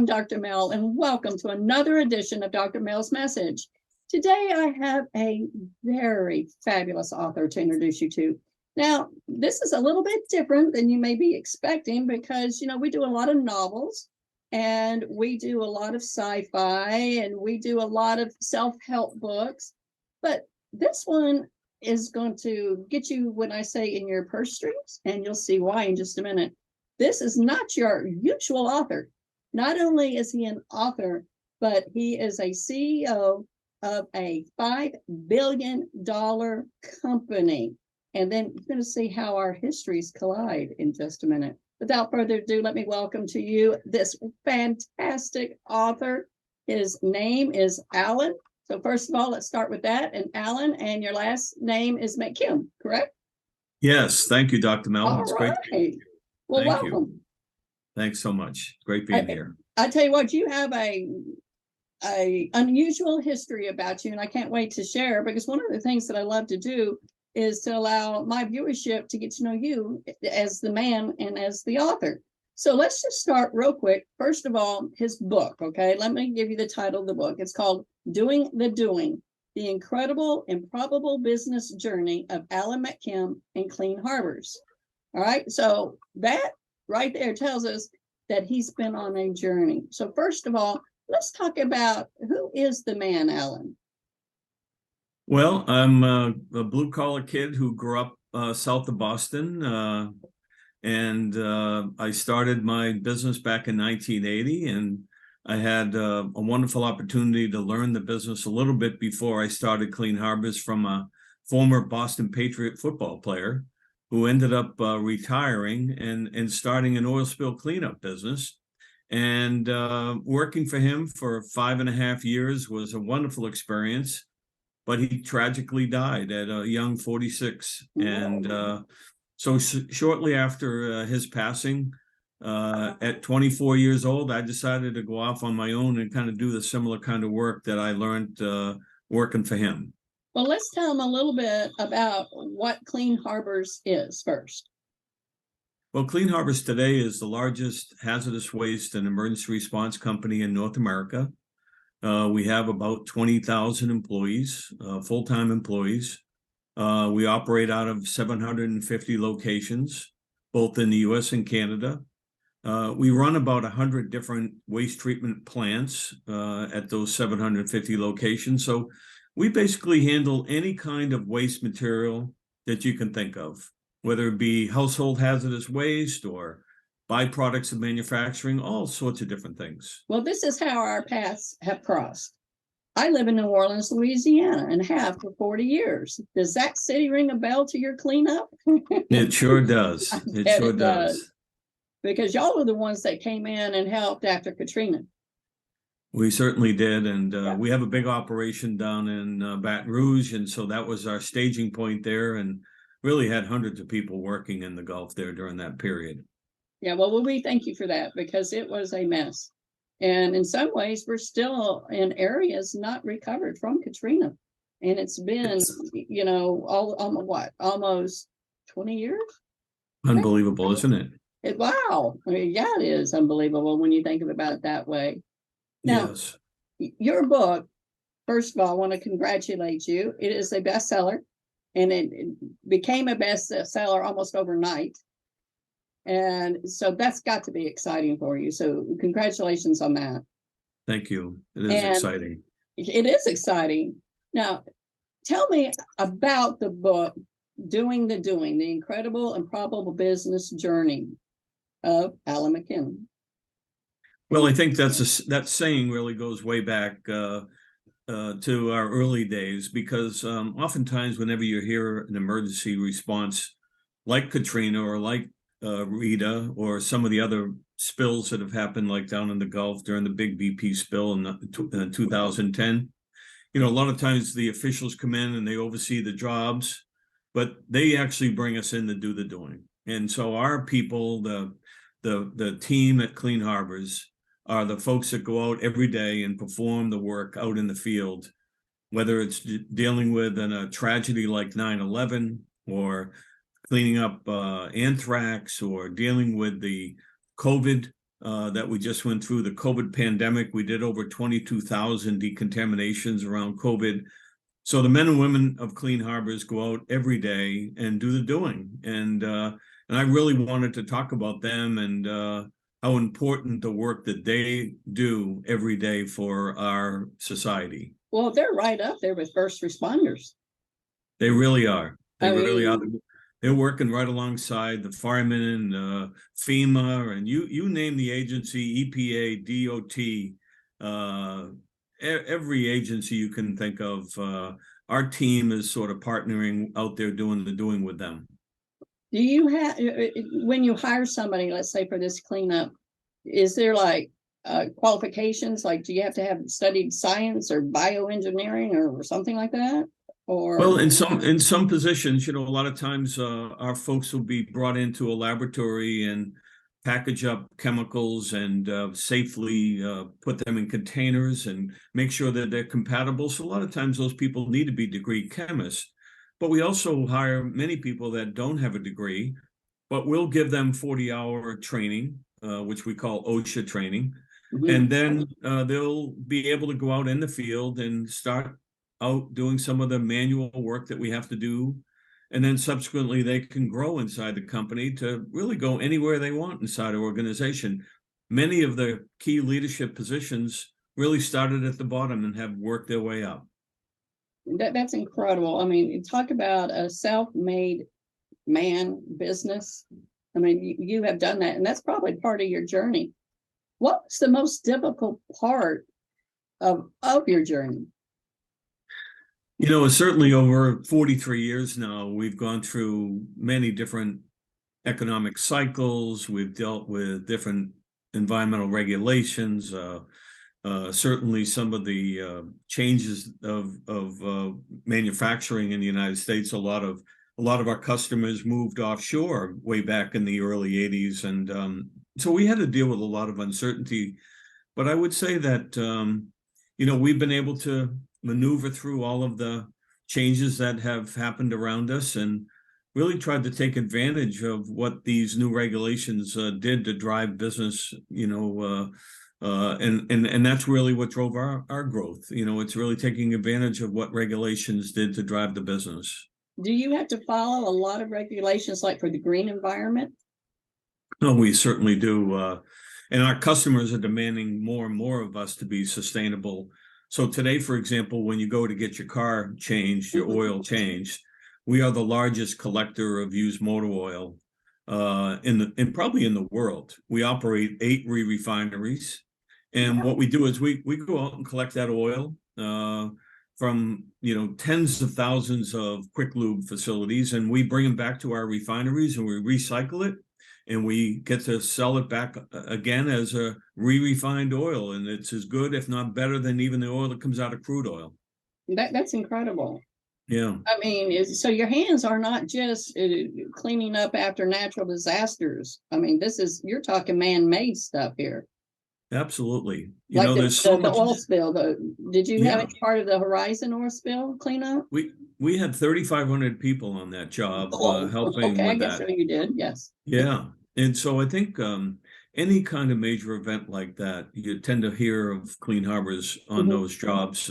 Dr. Mel, and welcome to another edition of Dr. Mel's Message. Today, I have a very fabulous author to introduce you to. Now, this is a little bit different than you may be expecting because, we do a lot of novels and we do a lot of sci-fi and we do a lot of self-help books. But this one is going to get you, when I say, in your purse strings, and you'll see why in just a minute. This is not your usual author. Not only is he an author, but he is a CEO of a $5 billion company. And then you're going to see how our histories collide in just a minute. Without further ado, let me welcome to you this fantastic author. His name is Alan. So first of all, let's start with that. And Alan, and your last name is Mckim, correct? Yes. Thank you, Dr. Mel. All it's right. Great. Well, Thank welcome. you. Thanks so much. Great being here. I tell you what, you have a unusual history about you, and I can't wait to share, because one of the things that I love to do is to allow my viewership to get to know you as the man and as the author. So let's just start real quick. First of all, his book, okay? Let me give you the title of the book. It's called Doing the Doing, The Incredible Improbable Business Journey of Alan Mckim and Clean Harbors. All right, so that right there tells us that he's been on a journey. So first of all, let's talk about, who is the man, Alan? Well, I'm a blue-collar kid who grew up south of Boston, and I started my business back in 1980, and I had a wonderful opportunity to learn the business a little bit before I started Clean Harbors from a former Boston Patriot football player who ended up retiring and starting an oil spill cleanup business. And working for him for 5.5 years was a wonderful experience, but he tragically died at a young 46. And so shortly after his passing, at 24 years old, I decided to go off on my own and kind of do the similar kind of work that I learned working for him. Well, let's tell them a little bit about what Clean Harbors is first. Well, Clean Harbors today is the largest hazardous waste and emergency response company in North America. We have about 20,000 employees, full-time employees. We operate out of 750 locations, both in the U.S. and Canada. We run about 100 different waste treatment plants at those 750 locations. So we basically handle any kind of waste material that you can think of, whether it be household hazardous waste or byproducts of manufacturing, all sorts of different things. Well, this is how our paths have crossed. I live in New Orleans, Louisiana, and have for 40 years. Does that city ring a bell to your cleanup? It sure does. It sure does. Because y'all were the ones that came in and helped after Katrina. We certainly did. And we have a big operation down in Baton Rouge. And so that was our staging point there, and really had hundreds of people working in the Gulf there during that period. Yeah, well, we thank you for that, because it was a mess. And in some ways, we're still in areas not recovered from Katrina. And it's been, almost 20 years? Unbelievable, isn't it? Wow. Yeah, it is unbelievable when you think about it that way. Now, yes. Your book, first of all, I want to congratulate you. It is a bestseller, and it became a bestseller almost overnight. And so that's got to be exciting for you. So congratulations on that. Thank you. It is exciting. It is exciting. Now, tell me about the book, Doing the Doing, The Incredible Improbable Business Journey of Alan Mckim. Well, I think that saying really goes way back to our early days, because oftentimes whenever you hear an emergency response like Katrina or like Rita or some of the other spills that have happened, like down in the Gulf during the big BP spill in 2010, a lot of times the officials come in and they oversee the jobs, but they actually bring us in to do the doing. And so our people, the team at Clean Harbors, are the folks that go out every day and perform the work out in the field, whether it's dealing with a tragedy like 9/11 or cleaning up anthrax or dealing with the COVID that we just went through the COVID pandemic. We did over 22,000 decontaminations around COVID. So the men and women of Clean Harbors go out every day and do the doing. And I really wanted to talk about them and how important the work that they do every day for our society. Well, they're right up there with first responders. They really are. They I really are. mean, They're working right alongside the firemen and FEMA, and you name the agency, EPA, DOT, every agency you can think of. Our team is sort of partnering out there doing the doing with them. do you have, when you hire somebody, let's say for this cleanup, is there like qualifications? Like, do you have to have studied science or bioengineering or something like that? Or Well, in some positions, a lot of times our folks will be brought into a laboratory and package up chemicals and safely put them in containers and make sure that they're compatible. So a lot of times those people need to be degree chemists. But we also hire many people that don't have a degree, but we'll give them 40-hour training, which we call OSHA training. Mhm. And then they'll be able to go out in the field and start out doing some of the manual work that we have to do. And then subsequently, they can grow inside the company to really go anywhere they want inside our organization. Many of the key leadership positions really started at the bottom and have worked their way up. That's incredible. I mean, talk about a self-made man business. I mean, you have done that, and that's probably part of your journey. What was the most difficult part of your journey? Certainly over 43 years now, we've gone through many different economic cycles. We've dealt with different environmental regulations. Certainly, some of the changes of manufacturing in the United States. A lot of our customers moved offshore way back in the early '80s, and so we had to deal with a lot of uncertainty. But I would say that we've been able to maneuver through all of the changes that have happened around us and really tried to take advantage of what these new regulations did to drive business, and that's really what drove our growth. It's really taking advantage of what regulations did to drive the business. Do you have to follow a lot of regulations like for the green environment? No, we certainly do. And our customers are demanding more and more of us to be sustainable. So today, for example, when you go to get your car changed, your oil changed, we are the largest collector of used motor oil probably in the world. We operate 8 re-refineries. And what we do is we go out and collect that oil from tens of thousands of quick lube facilities, and we bring them back to our refineries and we recycle it. And we get to sell it back again as a re-refined oil. And it's as good, if not better, than even the oil that comes out of crude oil. That's incredible. Yeah. I mean, so your hands are not just cleaning up after natural disasters. I mean, you're talking man-made stuff here. Absolutely. Like there's so the much oil spill. Did you have Yeah. any part of the Horizon oil spill cleanup? We had 3,500 people on that job helping Okay, I with guess that. so you did. Yes. Yeah. And so I think any kind of major event like that, you tend to hear of Clean Harbors on those jobs,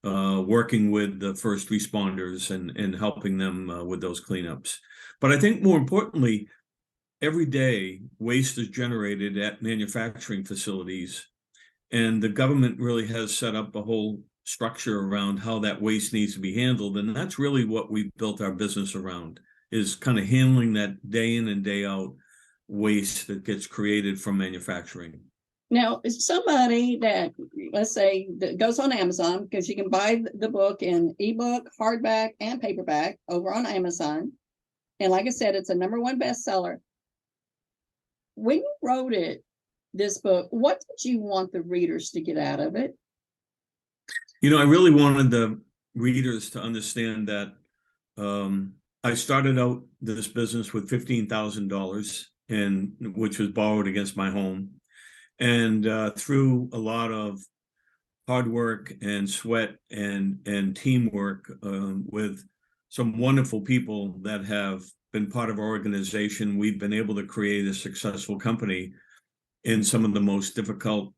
working with the first responders and helping them with those cleanups. But I think more importantly, every day waste is generated at manufacturing facilities, and the government really has set up a whole structure around how that waste needs to be handled. And that's really what we've built our business around, is kind of handling that day in and day out waste that gets created from manufacturing. Now, is somebody that, let's say, that goes on Amazon, because you can buy the book in ebook, hardback, and paperback over on Amazon. And like I said, it's a #1 bestseller. When you wrote this book, what did you want the readers to get out of it? I really wanted the readers to understand that I started out this business with $15,000, which was borrowed against my home. And through a lot of hard work and sweat and teamwork with some wonderful people that have been part of our organization, we've been able to create a successful company. in some of the most difficult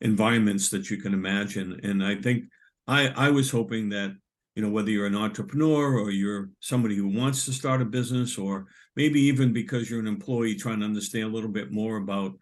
environments that you can imagine. And I think I was hoping that, you know, whether you're an entrepreneur or you're somebody who wants to start a business, or maybe even because you're an employee trying to understand a little bit more about,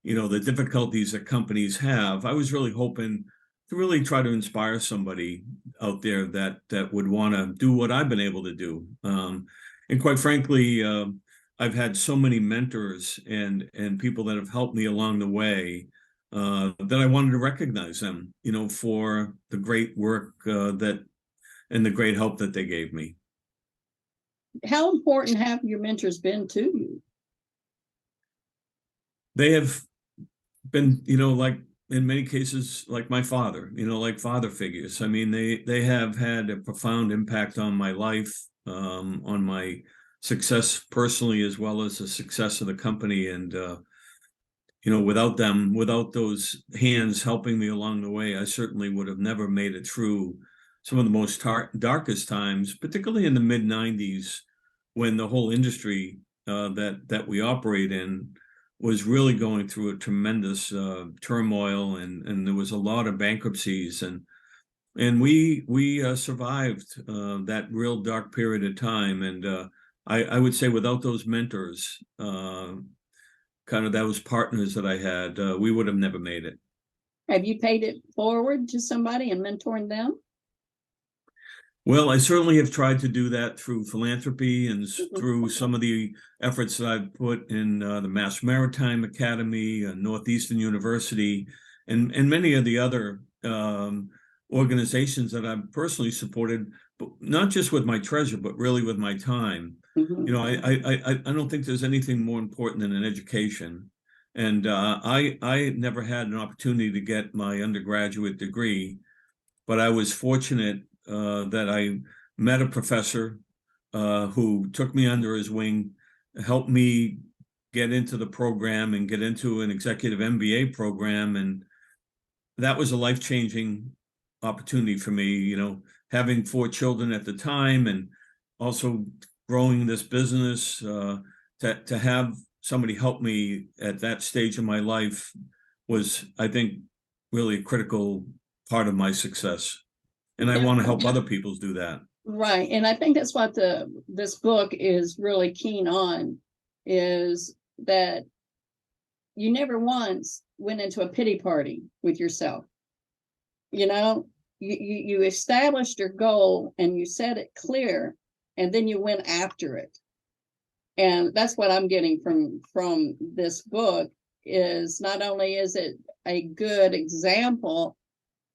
you know, the difficulties that companies have, I was really hoping to really try to inspire somebody out there that would want to do what I've been able to do. And quite frankly, I've had so many mentors and people that have helped me along the way, that I wanted to recognize them, you know, for the great work that and the great help that they gave me. How important have your mentors been to you? They have been, you know, like in many cases, like my father, you know, like father figures. I mean, they have had a profound impact on my life, on my success personally, as well as the success of the company. And you know, without them, without those hands helping me along the way, I certainly would have never made it through some of the most darkest times, particularly in the mid '90s, when the whole industry that we operate in was really going through a tremendous turmoil, and there was a lot of bankruptcies, and we survived that real dark period of time. And I would say without those mentors, kind of those partners that I had, we would have never made it. Have you paid it forward to somebody and mentoring them? Well, I certainly have tried to do that through philanthropy and Mhm. through some of the efforts that I've put in the Mass Maritime Academy, Northeastern University, and many of the other organizations that I've personally supported, but not just with my treasure, but really with my time. You Mhm. know, I don't think there's anything more important than an education. And I never had an opportunity to get my undergraduate degree, but I was fortunate that I met a professor who took me under his wing, helped me get into the program and get into an executive MBA program. And that was a life-changing opportunity for me, you know, having 4 children at the time and also growing this business, to have somebody help me at that stage of my life was, I think, really a critical part of my success. And I Yeah, want to help other people do that. right. And I think that's what this book is really keen on, is that you never once went into a pity party with yourself. You know, you established your goal and you set it clear, and then you went after it. And that's what I'm getting from this book, is not only is it a good example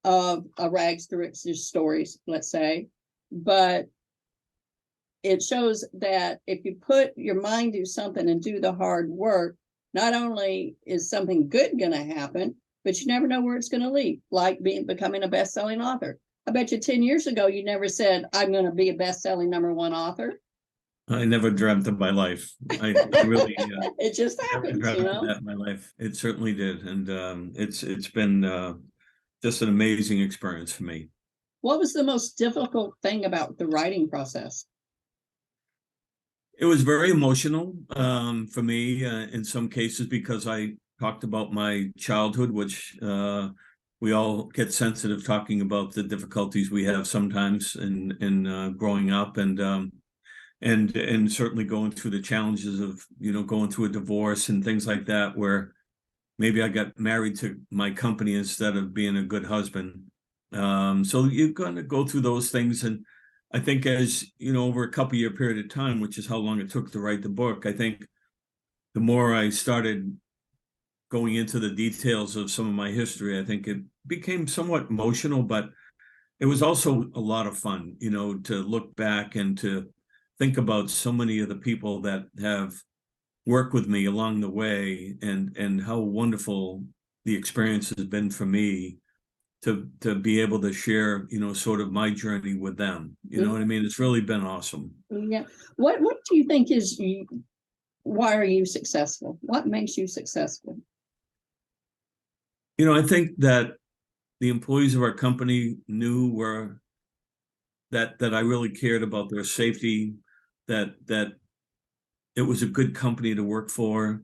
of a rags to riches stories, let's say, but it shows that if you put your mind to something and do the hard work, not only is something good going to happen, but you never know where it's going to lead, like becoming a best-selling author. I bet you 10 years ago, you never said, I'm going to be a best-selling #1 author. I never dreamt of my life. I really It just never happens, you dreamt of know? that in my life. It certainly did. And it's been just an amazing experience for me. What was the most difficult thing about the writing process? It was very emotional for me in some cases, because I talked about my childhood, which we all get sensitive talking about the difficulties we have sometimes in growing up, and certainly going through the challenges of, you know, going through a divorce and things like that, where maybe I got married to my company instead of being a good husband. So you're going to go through those things. And I think, as you know, over a couple year period of time, which is how long it took to write the book, I think the more I started going into the details of some of my history, I think it became somewhat emotional, but it was also a lot of fun, you know, to look back and to think about so many of the people that have worked with me along the way, and how wonderful the experience has been for me to be able to share, you know, sort of my journey with them. You know what I mean? It's really been awesome. Yeah. What do you think is why are you successful? What makes you successful? You know, I think that the employees of our company knew where that I really cared about their safety, that it was a good company to work for,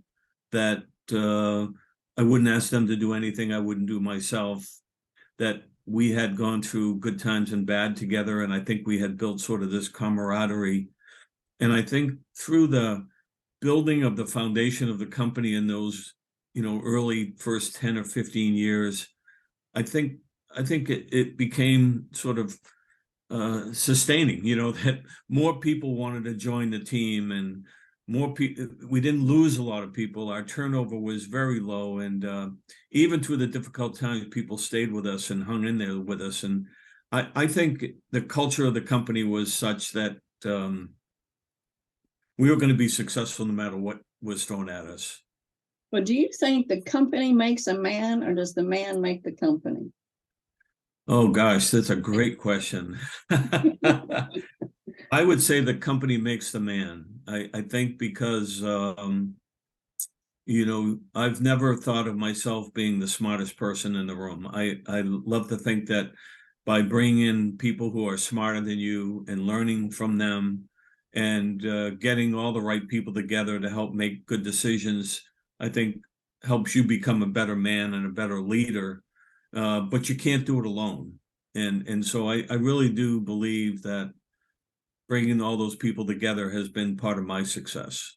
that I wouldn't ask them to do anything I wouldn't do myself, that we had gone through good times and bad together, and I think we had built sort of this camaraderie. And I think through the building of the foundation of the company in those, early first 10 or 15 years, I think it became sort of sustaining, that more people wanted to join the team, and more people, we didn't lose a lot of people. Our turnover was very low, and even through the difficult times, people stayed with us and hung in there with us. And I think the culture of the company was such that we were going to be successful no matter what was thrown at us. But do you think the company makes a man, or does the man make the company? Oh gosh, that's a great question. I would say the company makes the man. I think because I've never thought of myself being the smartest person in the room. I love to think that by bringing in people who are smarter than you and learning from them, and getting all the right people together to help make good decisions, I think helps you become a better man and a better leader. But you can't do it alone. And so I really do believe that bringing all those people together has been part of my success.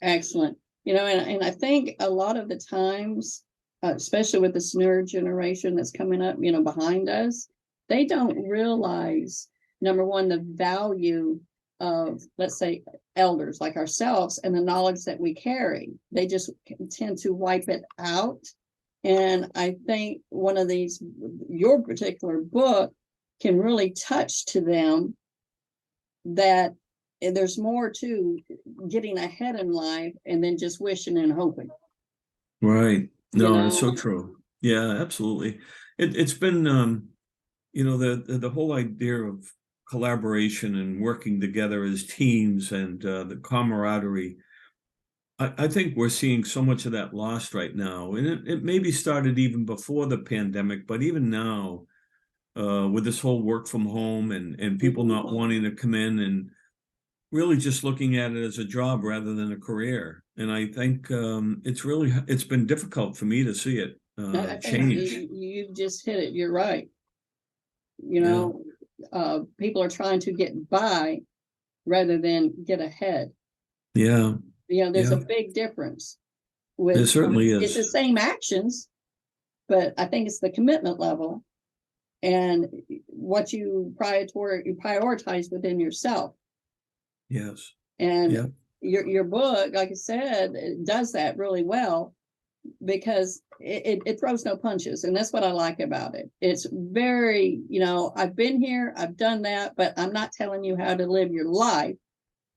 Excellent. And I think a lot of the times, especially with this newer generation that's coming up, behind us, they don't realize, number one, the value of, let's say, elders like ourselves and the knowledge that we carry. They just tend to wipe it out. And I think one of these, your particular book, can really touch to them that there's more to getting ahead in life and then just wishing and hoping. Right. No, that's so true. Yeah, absolutely. It's been, the whole idea of collaboration and working together as teams, and the camaraderie. I think we're seeing so much of that lost right now. And it maybe started even before the pandemic, but even now, with this whole work from home, and people not wanting to come in, and really just looking at it as a job rather than a career. And I think it's been difficult for me to see it I think change. you just hit it. You're right. Yeah. People are trying to get by rather than get ahead. Yeah. There's Yeah. a big difference There with, certainly it's the is. same actions, but I think it's the commitment level and what you prioritize within yourself. Yes. And Yeah. your book, like I said, it does that really well, because it throws no punches. And that's what I like about it. It's very, I've been here, I've done that, but I'm not telling you how to live your life.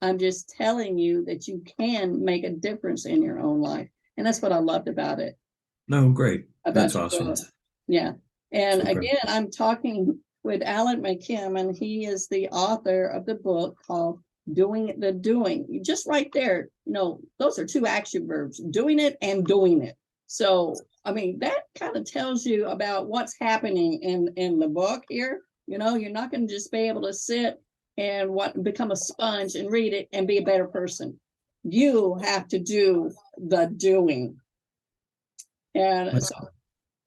I'm just telling you that you can make a difference in your own life. And that's what I loved about it, No, great. about That's your awesome. book. Yeah. And Super. again, I'm talking with Mckim, and he is the author of the book called Doing the Doing. Just right there, those are two action verbs, doing it and doing it. So, I mean, that kind of tells you about what's happening in the book here. You're not going to just be able to sit and become a sponge and read it and be a better person. You have to do the doing. And so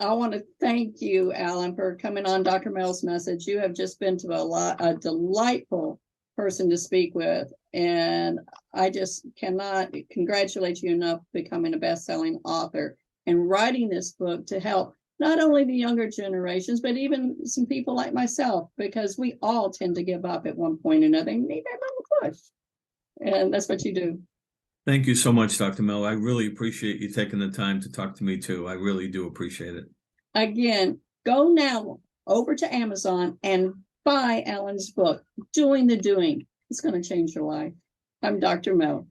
I want to thank you, Alan, for coming on Dr. Mel's Message. You have just been a delightful person to speak with. And I just cannot congratulate you enough for becoming a best-selling author and writing this book to help not only the younger generations, but even some people like myself, because we all tend to give up at one point or another and need that little push. And that's what you do. Thank you so much, Dr. Mel. I really appreciate you taking the time to talk to me too. I really do appreciate it. Again, go now over to Amazon and buy Alan's book, Doing the Doing. It's going to change your life. I'm Dr. Mel.